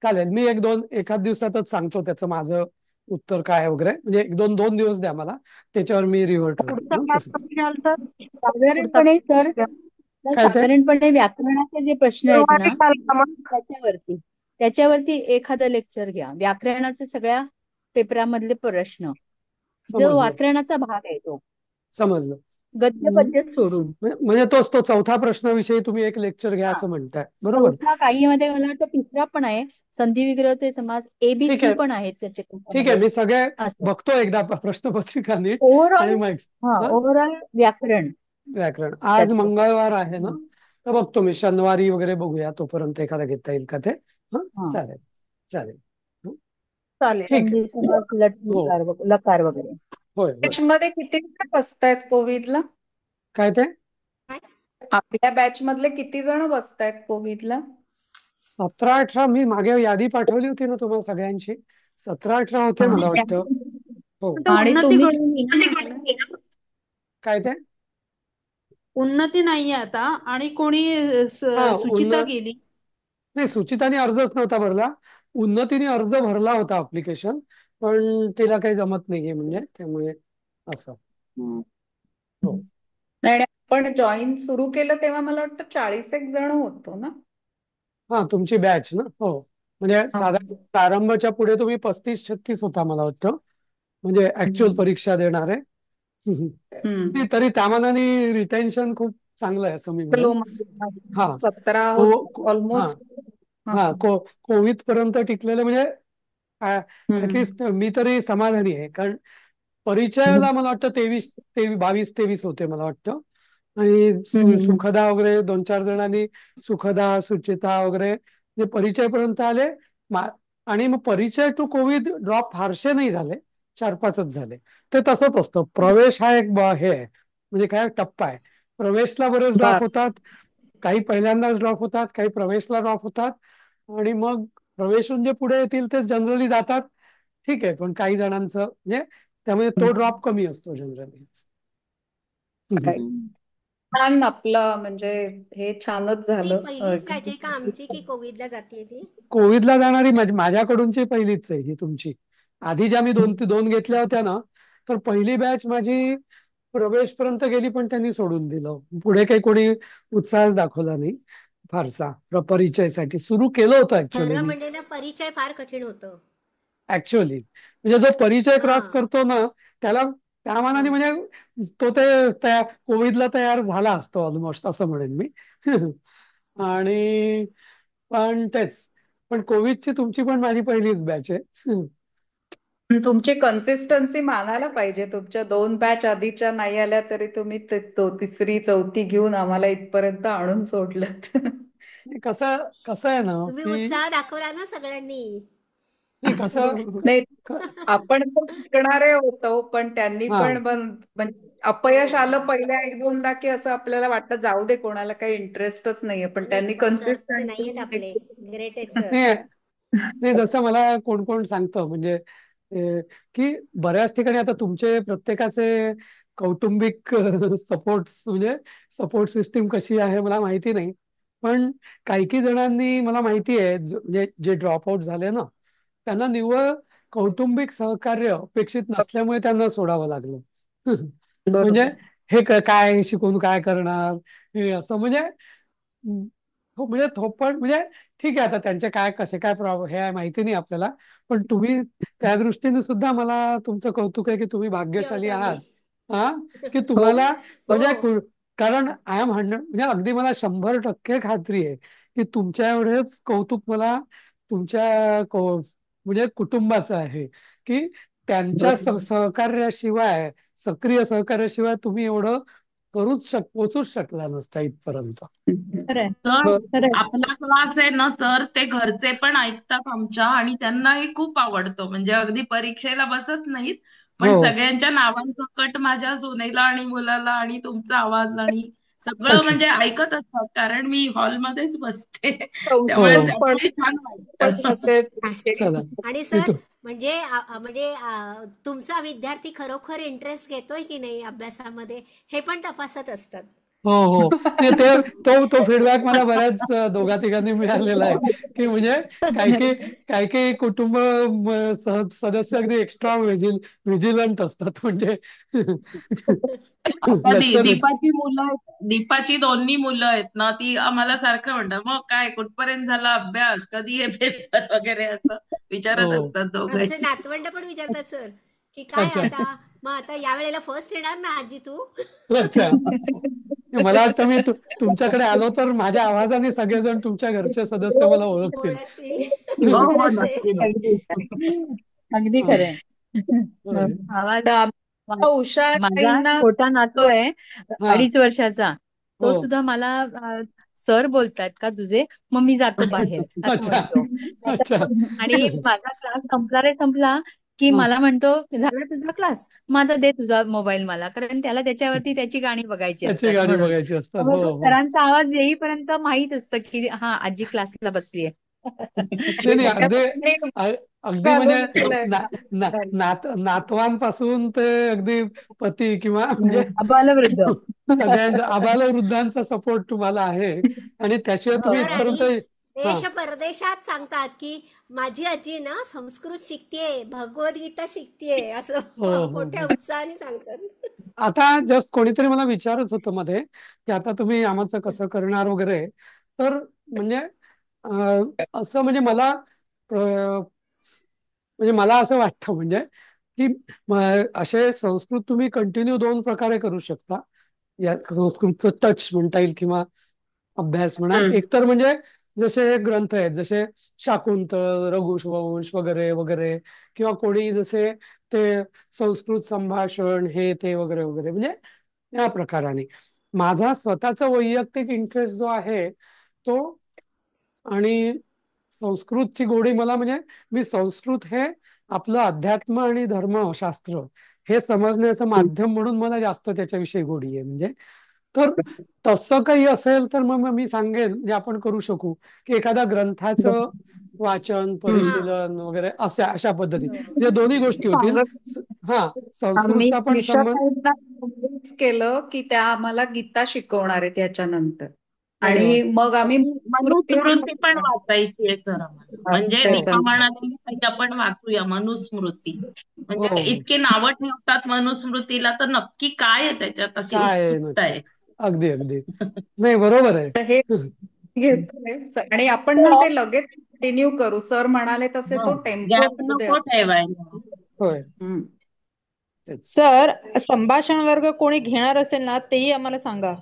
चालेल, मी एखाद दिवसातच सांगतो त्याचं माझं उत्तर काय वगैरे, म्हणजे 2 दिवस द्या मला, त्याच्यावर मी रिव्हर्ट पुढचा होईल भाग तसं. कधी घ्याल तर? पुढचा साधारणपणे सर घ्या. तर काय ते? साधारणपणे व्याकरणाचे जे प्रश्न आहेत गुरुवारी ना घ्याल का मग? त्याच्यावरती त्याच्यावरती एखादं लेक्चर घ्या. व्याकरणाचे सगळ्या पेपरामधले प्रश्न जो समजलं, व्याकरणाचा भाग आहे तो समजलं. गद्य पद्य सोडून म्हणजे तो चौथा प्रश्नाविषयी तुम्ही एक लेक्चर घ्या हा असं म्हणताय, बरोबर? चौथा काही मध्ये मला वाटतं तिसरा पण आहे. संधी विग्रह ते समास ठीक एबीसी आहे, पण आहेत ठीक आहे. त्याच्यामध्ये मी सगळे असं बघतो एकदा प्रश्नपत्रिका नीट, ओव्हरऑल. आणि मग हा हा, ओव्हरऑल व्याकरण व्याकरण. आज त्याचं. मंगळवार आहे ना, हं. तर बघतो मी शनिवारी वगैरे, बघूया तोपर्यंत एखादा घेता येईल का ते. हा, हा चालेल, चालेल. हं, चालेल. ठीक आहे. संधी समास हो, लकार वगैरे. होय, होय. बॅचमध्ये किती जण बसतायत कोविडला? काय ते? काय? आपल्या बॅच मधले किती जण बसतायत कोविडला? 17-18, मी मागे यादी पाठवली होती ना तुम्हाला सगळ्यांची. 17-18 होते मला वाटतं. हो. आता आणि उन्नती तुम्ही घडून येईल. काय ते? उन्नती नाहीये आता, आणि कोणी हा, सुचिता गेली. नाही, सुचिताने अर्जच नव्हता भरला. उन्नतीने अर्ज भरला होता अप्लिकेशन, पण तिला काही जमत नाहीये, म्हणजे त्यामुळे असं. हं. हो. आणि आपण जॉईन सुरू केलं तेव्हा मला वाटतं 40 एक जण होतो ना. हा, तुमची बॅच ना, हो. म्हणजे हा. साधारण प्रारंभच्या पुढे तुम्ही 35-36 होता मला वाटतं, म्हणजे ऍक्च्युअल परीक्षा देणारे. हम्म. तरी त्या मानाने रिटेन्शन खूप चांगलं आहे असं मी म्हणेन. लो हा, 17 को हा ऑलमोस्ट. हा कोविड पर्यंत टिकलेलं, म्हणजे हम्म. ऍटलिस्ट मी तरी समाधानी आहे, कारण परिचयाला मला वाटतं 22-23 होते मला वाटतं. आणि सुखदा वगैरे 2-4 जणांनी, सुखदा, सुचिता वगैरे, जे परिचयपर्यंत आले. आणि मग परिचय टू कोविड ड्रॉप फारसे नाही झाले, 4-5च झाले. ते तसंच असतं. प्रवेश हा एक हे आहे, म्हणजे काय टप्पा आहे. प्रवेशला बरेच ड्रॉप होतात, काही पहिल्यांदाच ड्रॉप होतात, काही प्रवेशला ड्रॉप होतात, आणि मग प्रवेशून जे पुढे येतील ते जनरली जातात. ठीक आहे, पण काही जणांचं म्हणजे त्यामुळे तो ड्रॉप कमी असतो जनरली. हं. छान आपलं, म्हणजे हे छानच ती झालं. पहिलीच बॅच आहे का आमची की कोविडला जाते ती? कोविडला जाणारी माझ्याकडूनची पहिलीच आहे ही तुमची. आधी ज्या मी दोन घेतल्या होत्या ना, तर पहिली बॅच माझी प्रवेशपर्यंत गेली, पण त्यांनी सोडून दिलं. पुढे काही कोणी उत्साहच दाखवला नाही फारसा. परिचयासाठी सुरू केलं होतं ऍक्च्युअली खरं मी. म्हणजे ना परिचय फार कठीण होतं. ऍक्च्युअली म्हणजे जो परिचय हा क्रॉस करतो ना, त्याला त्या हा मानाने म्हणजे तो ते त्या कोविडला तयार झाला असतो ऑलमोस्ट, असं म्हणेन मी. आणि पण तेच, पण कोविडची तुमची पण माझी पहिलीच बॅच आहे. तुमची कन्सिस्टन्सी मानायला पाहिजे. तुमच्या 2 बॅच आधीच्या नाही आल्या तरी तुम्ही तिसरी चौथी घेऊन आम्हाला इथपर्यंत आणून सोडलं. कसं कसं आहे ना, तुम्ही की उत्साह दाखवला ना सगळ्यांनी. नाही कसं, नाही, आपण तर शिकणारे होतो, पण त्यांनी हा पण म्हणजे अपयश आलं पहिल्या 1-2दा की असं आपल्याला वाटतं जाऊ दे, कोणाला काही इंटरेस्टच नाहीये, पण नाही त्यांनी पण सर तसे नाही आहेत कन्सिस्टन्सी. आपले. ग्रेट आहेत सर. नाही नाही, जसं मला कोण कोण सांगतं, म्हणजे की बऱ्याच ठिकाणी आता तुमचे प्रत्येकाचे कौटुंबिक सपोर्ट, म्हणजे सपोर्ट सिस्टीम कशी आहे मला माहिती नाही. पण काही जणांनी मला माहिती आहे, म्हणजे जे ड्रॉपआउट झाले ना, त्यांना निव्वळ कौटुंबिक सहकार्य अपेक्षित नसल्यामुळे त्यांना सोडावं लागलं. म्हणजे बरोबर. हे काय शिकून काय करणार, हे असं म्हणजे. हो, म्हणजे थोपट म्हणजे ठीक आहे, आता त्यांचे काय कसे काय प्रॉब्लेम हे आहे माहिती नाही आपल्याला. पण तुम्ही त्या दृष्टीने सुद्धा मला तुमचं कौतुक आहे की तुम्ही भाग्यशाली ठेवतो आम्ही. आहात. हा, की हो, तुम्हाला हो म्हणजे कारण आय एम 100, म्हणजे अगदी मला 100% खात्री आहे की तुमच्या एवढेच कौतुक मला तुमच्या म्हणजे कुटुंबाचं आहे, की त्यांच्या बरोबर. सहकार्याशिवाय, सक्रिय सहकार्याशिवाय तुम्ही एवढं पोचूच शकला नसता इथपर्यंत. खरंय तर हो. खरंय. आपला क्लास आहे ना सर, ते घरचे पण ऐकतात आमच्या आणि त्यांनाही खूप आवडतो. म्हणजे अगदी परीक्षेला बसत नाहीत, पण हो. सगळ्यांच्या नावांसकट माझ्या सुनेला आणि मुलाला आणि तुमचा आवाज आणि सगळं अच्छा. म्हणजे ऐकत असतात. कारण मी हॉलमध्येच बसते, त्यामुळे हो. संस्कृत पण त्यांनाही छान पण वाटतं. असेल आहे. चला. आणि मी सर तू म्हणजे तुमचा विद्यार्थी खरोखर इंटरेस्ट घेतोय की नाही अभ्यासामध्ये हे पण तपासत असतात. हो हो. नाही ते तो फीडबॅक मला बऱ्याच दोघा तिघांनी मिळालेला आहे की म्हणजे काही काही कुटुंब सदस्य अगदी एक्स्ट्रा व्हिजिलंट असतात म्हणजे आता लक्ष देत. दीपाची मुलं आहेत, दीपाची दोन्ही मुलं आहेत ना, ती आम्हाला सारखं म्हणतात, मग काय कुठपर्यंत झाला अभ्यास, कधी हे पेपर वगैरे असं विचारत हो. असतात आमचे दोघंही. नातवंड पण विचारतात सर की काय अच्छा. आता मग आता या वेळेला फर्स्ट येणार ना आजी तू. अच्छा. मला वाटतं मी तुमच्याकडे आलो तर माझ्या आवाजाने सगळेजण तुमच्या घरचे सदस्य मला ओळखतील. ओळखतील हो हो, खरंच आहे. नक्की नक्की. अगदी अगदी हा. खरंय. होय. आवाज तर मा- उषा माझा ताईंना छोटा नातू आहे हा. 2.5 वर्षाचा. तो हो. सुद्धा मला सर बोलतात का तुझे, मग मी जातो बाहेर असं अच्छा. म्हणतो. अच्छा. आणि माझा क्लास संपला की हा. मला म्हणतो झाला तुझा क्लास, मग आता दे तुझा मोबाईल मला, कारण त्याला त्याच्यावरती त्याची गाणी बघायची त्याची असतात गाणी म्हणून. बघायची असतात. मग हो तो हो. सरांचा आवाज येईपर्यंत माहित असतं की हा आजी क्लासला बसलीये. नाही नाही, अगदी त्याच्यामध्ये अगदी म्हणजे घालून दिलंय. ना, ना, नातवांपासून ते अगदी पती किंवा म्हणजे अबालवृद्ध. सगळ्यांचा आबालवृद्धांचा सपोर्ट तुम्हाला आहे आणि त्याशिवाय तुम्ही सर इथपर्यंत. आणि हा. देश परदेशात सांगतात की माझी आजी ना संस्कृत शिकतेय भगवद्गीता शिकतेय असं हो हो मोठ्या हो. उत्साहाने सांगतात. आता जस्ट कोणीतरी मला विचारत होतं मध्ये की आता तुम्ही आम्हाचं कसं करणार वगैरे. तर म्हणजे असं म्हणजे म्हणजे मला असं वाटतं म्हणजे की असे संस्कृत तुम्ही कंटिन्यू दोन प्रकारे करू शकता. या संस्कृतचं टच म्हणता येईल किंवा अभ्यास म्हणा. हम्म. एक तर म्हणजे जसे ग्रंथ आहेत जसे शाकुंतल रघुवंश वगैरे वगैरे किंवा कोणी जसे ते संस्कृत संभाषण हे ते वगैरे वगैरे म्हणजे या प्रकाराने. माझा स्वतःचा वैयक्तिक इंटरेस्ट जो आहे तो आणि संस्कृतची गोडी मला म्हणजे मी संस्कृत हे आपलं अध्यात्म आणि धर्मशास्त्र हे समजण्याचं माध्यम म्हणून मला जास्त त्याच्याविषयी गोडी आहे म्हणजे. तर तसं काही असेल तर मग मी सांगेन म्हणजे आपण करू शकू की एखाद्या ग्रंथाचं वाचन हम्म. हा परिशीलन वगैरे अशा पद्धती म्हणजे दोन्ही गोष्टी होतील. सांगत हा. आम्ही संस्कृतचा पण निशा संबंध. ताईंना convince केलं की त्या आम्हाला गीता शिकवणार आहेत याच्यानंतर अरे वा. आणि मग आम्ही स्मृती पण मनुस्मृती पण वाचायची आहे सर आम्हाला. म्हणजे हो दीपा त्याच्यानंतर. म्हणाली की आपण वाचूया मनुस्मृती. हो म्हणजे हो. इतके नावं ठेवतात मनुस्मृतीला, तर नक्की काय आहे त्याच्यात, अशी काय आहे उत्सुकता नक्की. आहे. अगदी अगदी. नाही बरोबर आहे. तर हे घेतोय आणि आपण ना ते लगेच कंटिन्यू करू. सर म्हणाले तसे तो टेम्पो गॅप होऊ द्या. नको ठेवायला. होय. हम्म. तेच. सर, संभाषण वर्ग कोणी घेणार असेल ना तेही आम्हाला सांगा.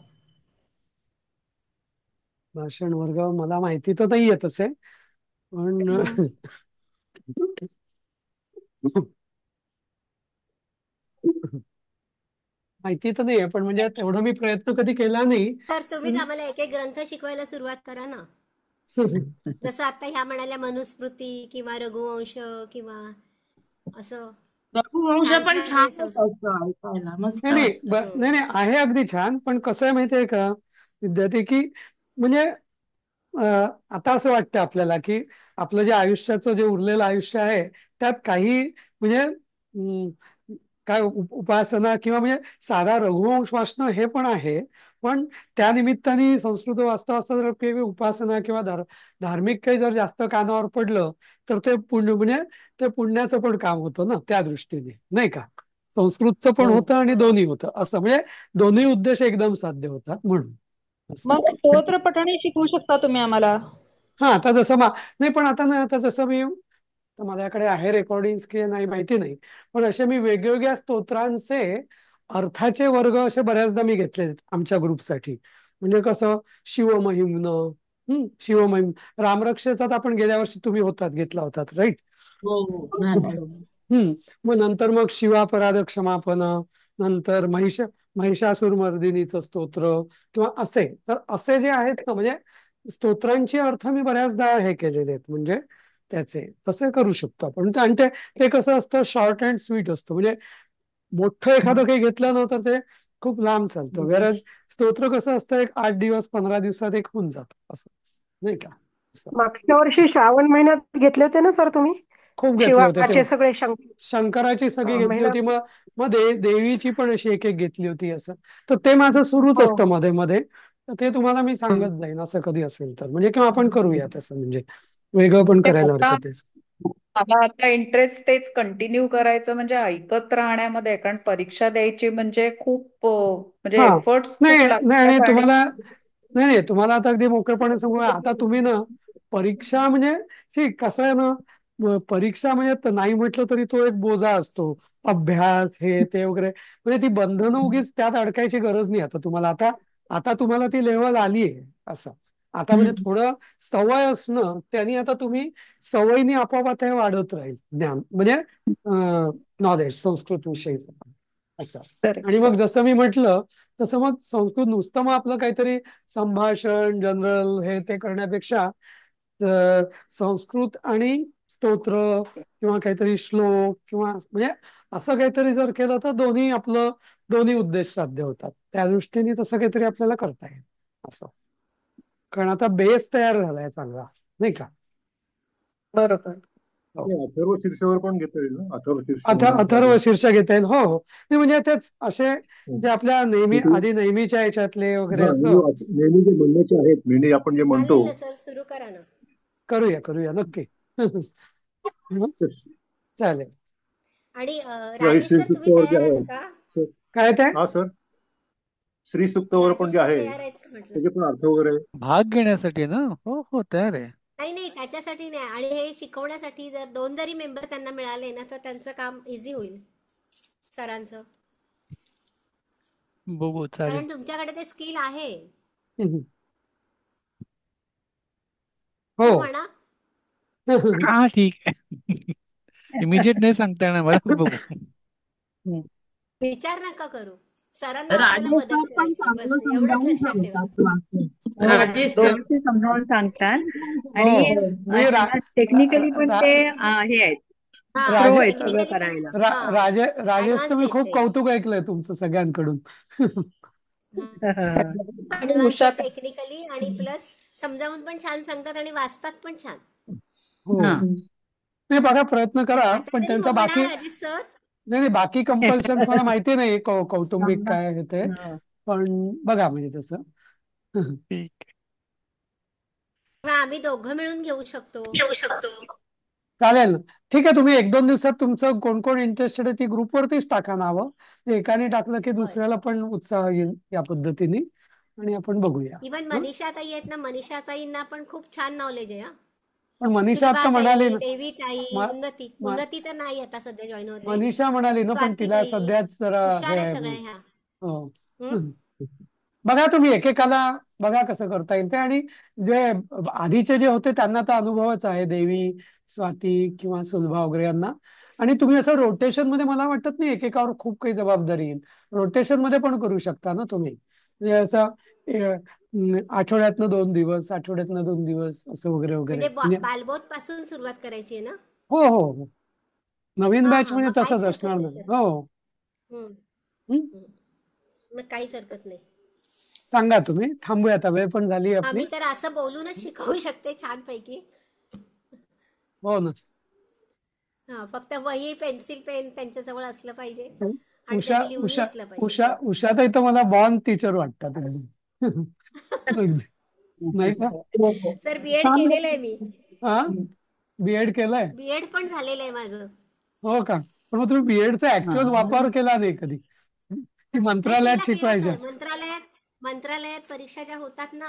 भाषण वर्ग मला माहिती तर नाहीये तसे पण माहिती तर नाहीये पण म्हणजे तेवढा मी प्रयत्न कधी केला नाही. तर तुम्हीच पण आम्हाला एक एक ग्रंथ शिकवायला सुरुवात करा ना. जसं आता ह्या म्हणाल्या मनुस्मृती किंवा रघुवंश किंवा असं रघुवंश छान पण छान जे छान असं ऐकायला मस्त नाही नाही वाटतं. नाही नाही आहे अगदी छान पण कसं आहे माहितीये का विद्यार्थी की म्हणजे आता असं वाटतं आपल्याला की आपलं जे आयुष्याचं जे उरलेलं आयुष्य आहे त्यात काही म्हणजे काय उपासना किंवा म्हणजे साधा रघुवंश वाचणं हे पण आहे. पण त्या निमित्ताने संस्कृत वाचता वाचता जर काही उपासना किंवा धार्मिक काही जर जास्त कानावर पडलं तर ते पुण्य म्हणजे ते पुण्याचं पण काम होतं ना त्या दृष्टीने नाही का. संस्कृतचं पण हो. होतं आणि दोन्ही होतं असं म्हणजे दोन्ही उद्देश एकदम साध्य होतात म्हणून असं. मग स्तोत्र पठणी शिकवू शकता तुम्ही आम्हाला. हा आता जसं नाही पण आता ना आता जसं मी तर माझ्याकडे आहे रेकॉर्डिंग की नाही माहिती नाही. पण असे मी वेगवेगळ्या स्तोत्रांचे अर्थाचे वर्ग असे बऱ्याचदा मी घेतले आमच्या ग्रुपसाठी. म्हणजे कसं शिवमहिम्न शिवमहिम रामरक्षेचा तर आपण गेल्या वर्षी तुम्ही घेतला होतात राईट. हो हो झालंय. मग नंतर मग शिवापराध क्षमापन नंतर महिषासुरमर्दिनीचं स्तोत्र किंवा असे. तर असे जे आहेत ना, म्हणजे स्तोत्रांचे अर्थ मी बऱ्याचदा हे केलेले आहेत, म्हणजे त्याचे तसे करू शकतो आपण. आणि ते कसं असतं, शॉर्ट अँड स्वीट असतं. म्हणजे मोठं एखादं काही घेतलं ना तर ते खूप लांब चालतं. वेरज स्तोत्र कसं असतं, एक 8 दिवस 15 दिवसात एक होऊन जातं असं, नाही का? असं मागच्या वर्षी श्रावण महिन्यात घेतले होते ना सर तुम्ही? खूप घेतले होते शिवाचे तेव्हा. सगळे शंकराची सगळी घेतली महिना. होती, मग देवीची पण अशी एक एक घेतली होती असं. तर ते माझं सुरूच हो असतं हो. मध्ये मध्ये. तर ते तुम्हाला मी सांगत जाईन असं कधी असेल तर, म्हणजे किंवा आपण करूया तसं, म्हणजे वेगळं पण ते करायला आता हरकत आहे. मला आता इंटरेस्ट तेच कंटिन्यू करायचं म्हणजे ऐकत राहण्यामध्ये, कारण परीक्षा द्यायची म्हणजे खूप म्हणजे हा, एफर्ट्स नाही खूप नाही आणि लागतात आणि तुम्हाला आता अगदी मोकळेपणे सांगू, आता तुम्ही ना परीक्षा म्हणजे कसं आहे ना, परीक्षा म्हणजे नाही म्हटलं तरी तो एक बोजा असतो. अभ्यास हे ते वगैरे, म्हणजे ती बंधनं उगीच त्यात अडकायची गरज नाही आता तुम्हाला. आता आता तुम्हाला ती लेवल आली आहे असं. आता म्हणजे थोडं सवय असणं, त्यांनी आता तुम्ही सवयीने आपोआप हे वाढत राहील ज्ञान, म्हणजे नॉलेज संस्कृत विषयीचं असं. आणि मग करेक्ट. जसं मी म्हटलं तसं, मग संस्कृत नुसतं मग आपलं काहीतरी संभाषण जनरल हे ते करण्यापेक्षा संस्कृत आणि स्तोत्र किंवा काहीतरी श्लोक किंवा म्हणजे असं काहीतरी जर केलं तर दोन्ही उद्देश साध्य होतात. त्या दृष्टीने तसं काहीतरी आपल्याला करता येईल असं. कारण आता बेस तयार झालाय चांगला, नाही का? बरोबर. हो. नाही, अथर्व शीर्षावर पण घेता येईल ना, अथर्व शीर्ष म्हणून अथर्व शीर्ष घेता येईल. हो हो, नाही म्हणजे तेच असे जे आपल्या तिथे नेहमीच्या याच्यातले वगैरे हा असं. नेहमी जे म्हणण्याचे आहेत, म्हणजे आपण जे म्हणतो चालेल ना सर, सुरू करा ना. करूया नक्की. हं, चालेल. आणि किंवा हे राजू सर तुम्ही श्रीसुक्तावर जे तयार आहात आहे का? सर. काय ते हा सर, श्रीसुक्तावर राजू पण जे सर आहे तयार आहेत का म्हटलं? त्याचे पण अर्थ वगैरे. भाग घेण्यासाठी ना? हो हो, तयार आहे. नाही नाही, त्याच्यासाठी नाही. आणि हे शिकवण्यासाठी जर 2 जरी मेंबर त्यांना मिळाले ना तर त्यांचं काम इझी होईल सरांचं. बघू, चालेल. कारण तुमच्याकडे ते स्किल आहे. हं, हो हो. म्हणा. हा, ठीक आहे. इमिजिएट नाही सांगता येणार मला, बघू. विचार नका करू. सरांना आपल्याला राजेश मदत सर पण करायची, चांगलं बस एवढंच समजावून लक्षात ठेवा. सांगतात वाक्य. राजेश दोन सर ते समजावून सांगतात हो आणि मी त्यांना टेक्निकली पण ते हे आहेत, हा, प्रो राजे आहेत सगळं टेक्निकली पण करायला. रा, हा राजे राजेशचं ऍडव्हान्स्ड मी आहेत खूप ते. कौतुक ऐकलंय तुमचं सगळ्यांकडून. ऍडव्हान्स उषा आहेत टेक्निकली, आणि प्लस समजावून पण छान सांगतात आणि वाचतात पण छान. हो, हा. नाही बघा, प्रयत्न करा, आता पण तरी त्यांचा हो म्हणा बाकी राजेश सर. नाही बाकी कंपल्शन्स मला माहिती नाही, कौटुंबिक समजा. काय आहे ते. हा. पण बघा म्हणजे तसं. ठीक आहे. किंवा आम्ही दोघं मिळून घेऊ शकतो. चालेल ना, ठीक आहे. तुम्ही 1-2 दिवसात तुमचं कोण कोण इंटरेस्टेड आहे ती ग्रुपवरतीच टाका नावं. ते एकाने टाकलं की होय. दुसऱ्याला पण उत्साह येईल या पद्धतीने, आणि आपण बघूया. इवन हं? मनीषा ताई आहेत ना, मनीषा ताईंना पण खूप छान नॉलेज आहे. हा, पण मनीषा सुलभा आता म्हणाली ताई, ना, देवी ताई, म- म- उन्नती तर नाही आता सध्या जॉईन होते. मनीषा म्हणाली ना, पण स्वाती तिला ताई सध्याच जरा हुशार हे आहेत आहे सगळ्या म्हणून. ह्या. हो. हम्म? बघा तुम्ही एकेकाला बघा कसं करता येईल ते. आणि जे आधीचे जे होते त्यांना तर अनुभवच आहे, देवी, स्वाती किंवा सुलभा वगैरे यांना. आणि तुम्ही असं रोटेशन मध्ये, मला वाटत नाही एकेकावर खूप काही जबाबदारी येईल. रोटेशन मध्ये पण करू शकता ना तुम्ही, म्हणजे असं आठवड्यातनं 2 दिवस, आठवड्यातनं 2 दिवस असं वगैरे वगैरे, म्हणजे म्हणजे. बालबोध पासून सुरुवात करायची आहे ना? हो हो हो, नवीन हा बॅच हा, म्हणजे मग तसंच काहीच हरकत असणार नाही ना. सर. हो. हम्म, हं? हम्म. मग काहीच हरकत नाही. सांगा तुम्ही, थांबूया आता, वेळ पण झाली हा, आपली. मी तर असं बोलूनच शिकवू शकते छानपैकी. हो ना. हा, फक्त वही पेन्सिल पेन त्यांच्याजवळ असलं पाहिजे आणि उषा त्यांनी लिहून उषा घेतलं पाहिजे, उषा बस. उषाताई तर मला बॉर्न टीचर वाटतात एकदम. अगदी. नाही का? हो, हो. सर बीएड छान केलेलं आहे मी. होतं. हा, बीएड केलंय? बीएड पण झालेलं आहे माझं. हो का? पण मग तुम्ही बीएडचा ऍक्च्युअल हा. वापर केला नाही कधी की नाही, मंत्रालयात केला केला शिकवायच्या? सर. मंत्रालयात परीक्षा ज्या होतात ना,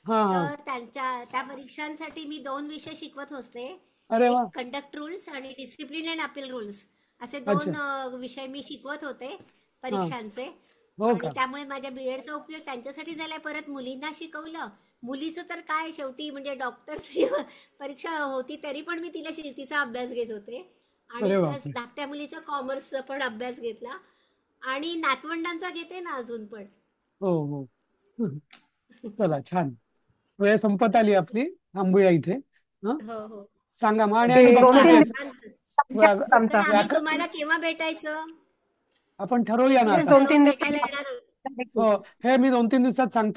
हा हा. तर त्या परीक्षांसाठी मी 2 विषय शिकवत होते. अरे वा. एक कंडक्ट रूल्स आणि डिसिप्लिन अँड अपील रूल्स, असे अच्छा. 2 विषय मी शिकवत होते हा. परीक्षांचे. हो आणि का? त्यामुळे माझ्या बीएडचा उपयोग त्यांच्यासाठी झालाय. परत मुलींना शिकवलं. मुलीचं तर काय, शेवटी म्हणजे डॉक्टरची परीक्षा होती तरी पण मी तिचा अभ्यास घेत होते. आणि अरे प्लस बापरे. धाकट्या मुलीचा कॉमर्सचा पण अभ्यास घेतला. आणि नातवंडांचा घेते ना अजून पण. हो हो. चला छान. वेळ संपत आली आपली, थांबूया इथे. हं? हो हो. सांगा मग, आणि ते आम्ही दोन बघतो तीन ते छान सर. दिवसात आमचा. तर आम्ही व्याक तुम्हाला केव्हा भेटायचं? आपण एक ठरवूया ना दिवस आता. दोन तीन ठरवून भेटायला दिवसात येणार आहोत. हो, हे मी 2-3 दिवसात सांगतो.